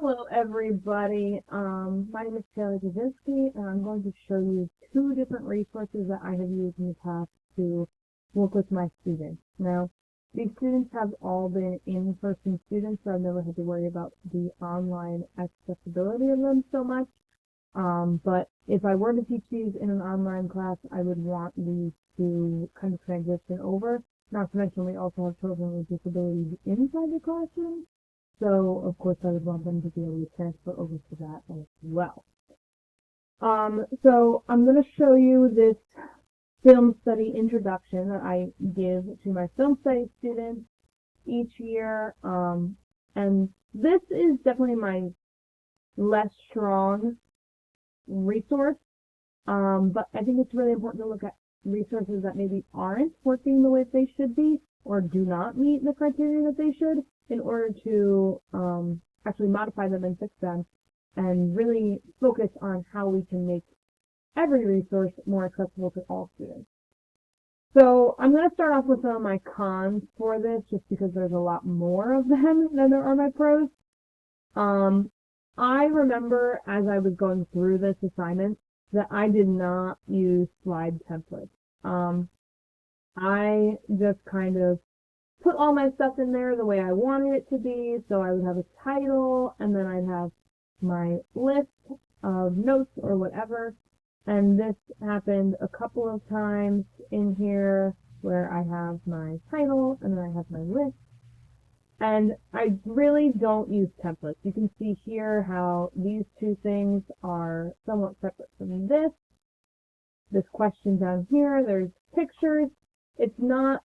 Hello, everybody. My name is Taylor Jasinski, and I'm going to show you two different resources that I have used in the past to work with my students. Now, these students have all been in-person students, so I've never had to worry about the online accessibility of them so much. But if I were to teach these in an online class, I would want these to kind of transition over. Not to mention, we also have children with disabilities inside the classroom. So, of course, I would want them to be able to transfer over to that as well. So I'm going to show you this film study introduction that I give to my film study students each year. And this is definitely my less strong resource. But I think it's really important to look at resources that maybe aren't working the way they should be or do not meet the criteria that they should in order to actually modify them and fix them and really focus on how we can make every resource more accessible to all students. So I'm going to start off with some of my cons for this just because there's a lot more of them than there are my pros. I remember as I was going through this assignment that I did not use slide templates. I just kind of put all my stuff in there the way I wanted it to be. So I would have a title and then I'd have my list of notes or whatever. And this happened a couple of times in here where I have my title and then I have my list. And I really don't use templates. You can see here how these two things are somewhat separate from this. This question down here, there's pictures. It's not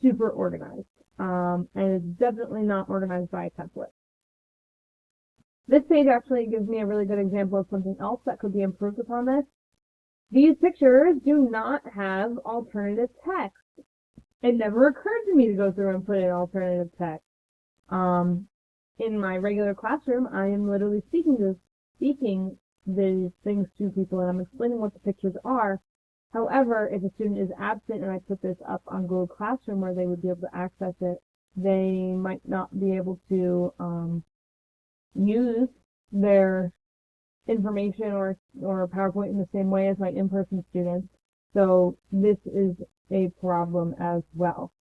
super organized. And it's definitely not organized by a template. This page actually gives me a really good example of something else that could be improved upon this. These pictures do not have alternative text. It never occurred to me to go through and put in alternative text. In my regular classroom, I am literally speaking these things to people and I'm explaining what the pictures are. However, if a student is absent and I put this up on Google Classroom where they would be able to access it, they might not be able to use their information or PowerPoint in the same way as my in-person students. So this is a problem as well.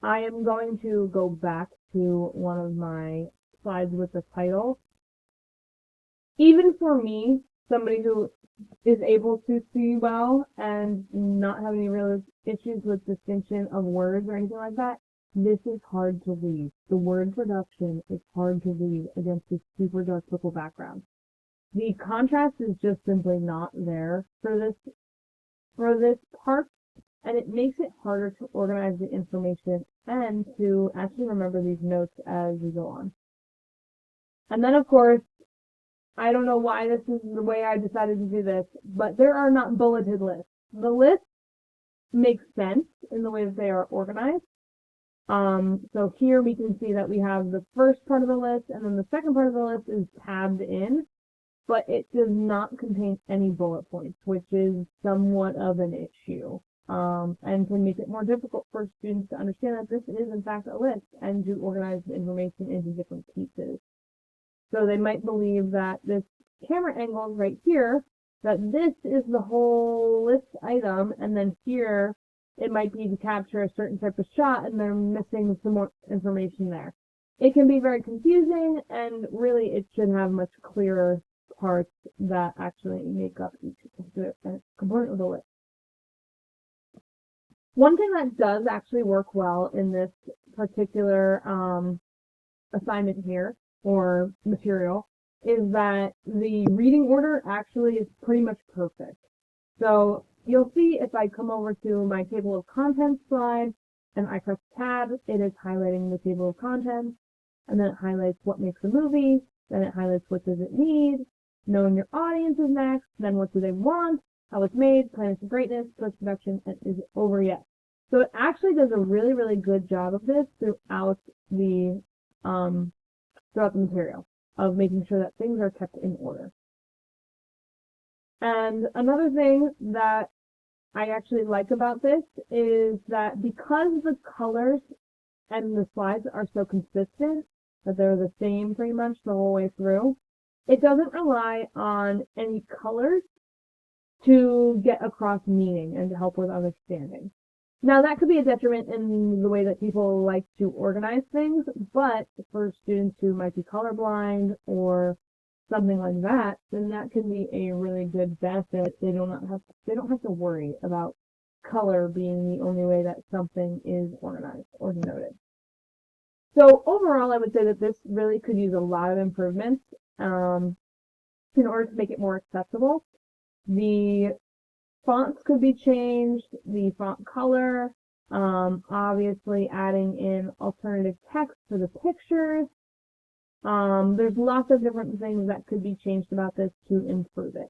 I am going to go back to one of my slides with the title. Even for me, somebody who is able to see well and not have any real issues with distinction of words or anything like that, this is hard to read. The word production is hard to read against this super dark purple background. The contrast is just simply not there for this part, and it makes it harder to organize the information and to actually remember these notes as we go on. And then, of course, I don't know why this is the way I decided to do this, but there are not bulleted lists. The lists make sense in the way that they are organized. So here we can see that we have the first part of the list and then the second part of the list is tabbed in, but it does not contain any bullet points, which is somewhat of an issue. And can make it more difficult for students to understand that this is in fact a list and to organize the information into different pieces. So they might believe that this camera angle right here, that this is the whole list item, and then here it might be to capture a certain type of shot and they're missing some more information there. It can be very confusing and really it should have much clearer parts that actually make up each component of the list. One thing that does actually work well in this particular assignment here or material is that the reading order actually is pretty much perfect. So you'll see if I come over to my table of contents slide and I press tab, it is highlighting the table of contents, and then it highlights what makes a movie, then it highlights what does it need, knowing your audience is next, then what do they want, how it's made, planning for greatness, post-production, and is it over yet? So it actually does a really, really good job of this throughout the material of making sure that things are kept in order. And another thing that I actually like about this is that because the colors and the slides are so consistent, that they're the same pretty much the whole way through. It doesn't rely on any colors to get across meaning and to help with understanding. Now, that could be a detriment in the way that people like to organize things, but for students who might be colorblind or something like that, then that can be a really good benefit. They don't have to worry about color being the only way that something is organized or denoted. So overall, I would say that this really could use a lot of improvements in order to make it more accessible. The fonts could be changed, the font color, obviously adding in alternative text for the pictures. There's lots of different things that could be changed about this to improve it.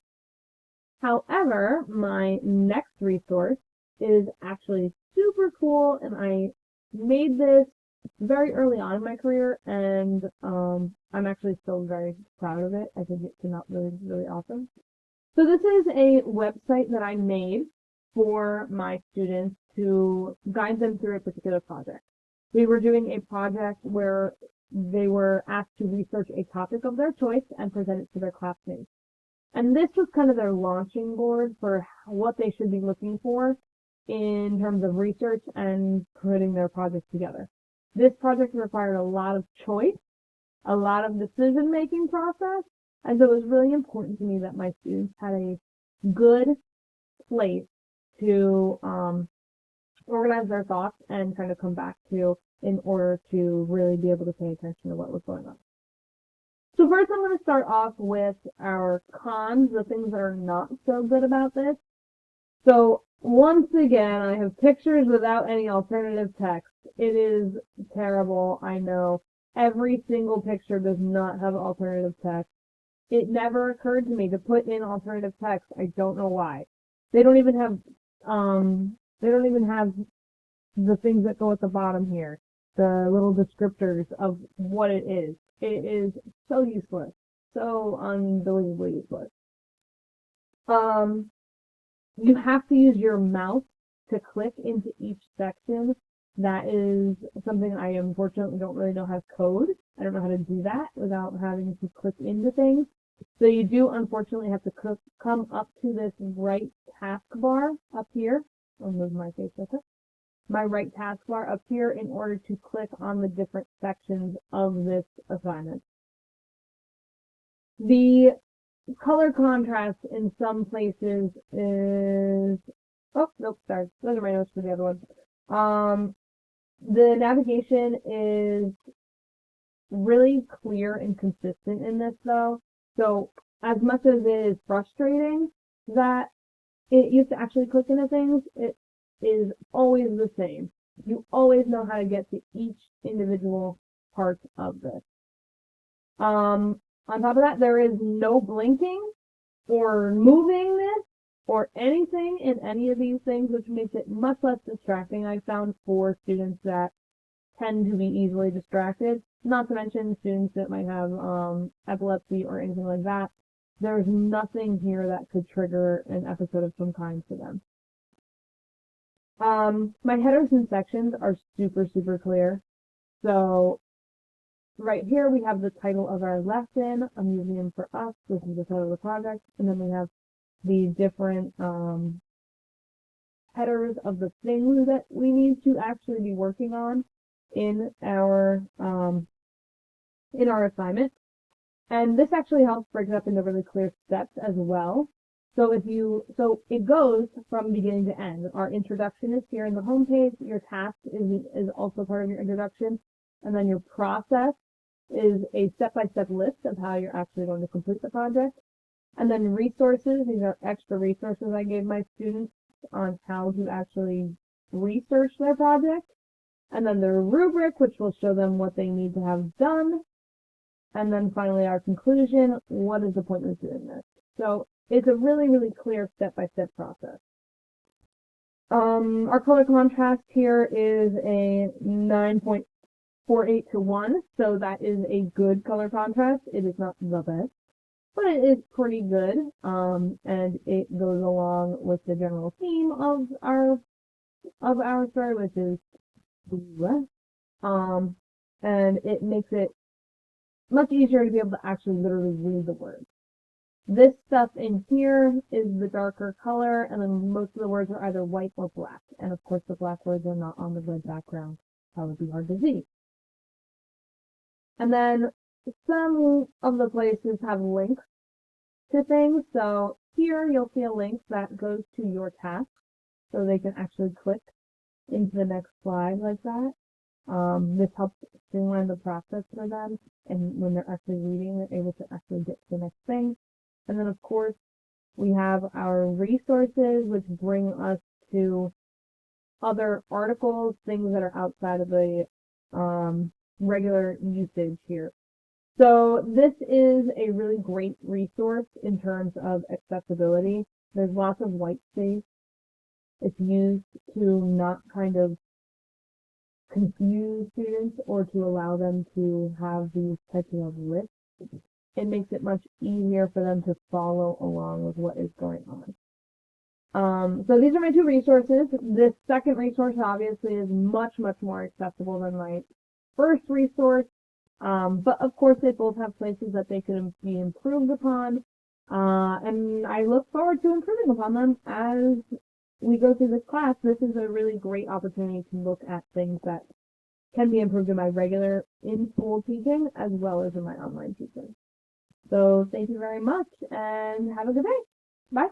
However, my next resource is actually super cool, and I made this very early on in my career, and I'm actually still very proud of it. I think it turned out really, really awesome. So this is a website that I made for my students to guide them through a particular project. We were doing a project where they were asked to research a topic of their choice and present it to their classmates. And this was kind of their launching board for what they should be looking for in terms of research and putting their project together. This project required a lot of choice, a lot of decision-making process, and so it was really important to me that my students had a good place to organize their thoughts and kind of come back to in order to really be able to pay attention to what was going on. So first I'm going to start off with our cons, the things that are not so good about this. So once again, I have pictures without any alternative text. It is terrible, I know. Every single picture does not have alternative text. It never occurred to me to put in alternative text. I don't know why. They don't even have the things that go at the bottom here, the little descriptors of what it is. It is so useless, so unbelievably useless. You have to use your mouse to click into each section. That is something I unfortunately don't really know how to code. I don't know how to do that without having to click into things. So you do unfortunately have to come up to this right taskbar up here. I'll move my face with it. My right taskbar up here in order to click on the different sections of this assignment. The color contrast in some places is, oh, nope, sorry. Those are my notes for the other one. The navigation is really clear and consistent in this though. So as much as it is frustrating that it used to actually click into things, it is always the same. You always know how to get to each individual part of this. On top of that, there is no blinking or moving this or anything in any of these things, which makes it much less distracting, I found, for students that tend to be easily distracted, not to mention students that might have epilepsy or anything like that. There's nothing here that could trigger an episode of some kind for them. My headers and sections are super, super clear. So right here we have the title of our lesson, A Museum for Us. This is the title of the project. And then we have the different headers of the things that we need to actually be working on in our assignment. And this actually helps break it up into really clear steps as well. So it goes from beginning to end. Our introduction is here in the home page. Your task is also part of your introduction. And then your process is a step-by-step list of how you're actually going to complete the project. And then resources, these are extra resources I gave my students on how to actually research their project. And then the rubric, which will show them what they need to have done. And then finally our conclusion, what is the point of doing this? So it's a really, really clear step-by-step process. Our color contrast here is a 9.48 to 1, so that is a good color contrast. It is not the best, but it is pretty good, and it goes along with the general theme of our story, which is bleh. And it makes it much easier to be able to actually literally read the words. This stuff in here is the darker color, and then most of the words are either white or black. And of course the black words are not on the red background. That would be hard to see. And then some of the places have links to things. So here you'll see a link that goes to your task, so they can actually click into the next slide like that. This helps streamline the process for them, and when they're actually reading, they're able to actually get to the next thing. And then, of course, we have our resources, which bring us to other articles, things that are outside of the regular usage here. So this is a really great resource in terms of accessibility. There's lots of white space. It's used to not kind of confuse students or to allow them to have these types of lists. It makes it much easier for them to follow along with what is going on. So these are my two resources. This second resource obviously is much, much more accessible than my first resource. But of course they both have places that they could be improved upon. And I look forward to improving upon them as we go through this class. This is a really great opportunity to look at things that can be improved in my regular in-school teaching as well as in my online teaching. So thank you very much and have a good day. Bye.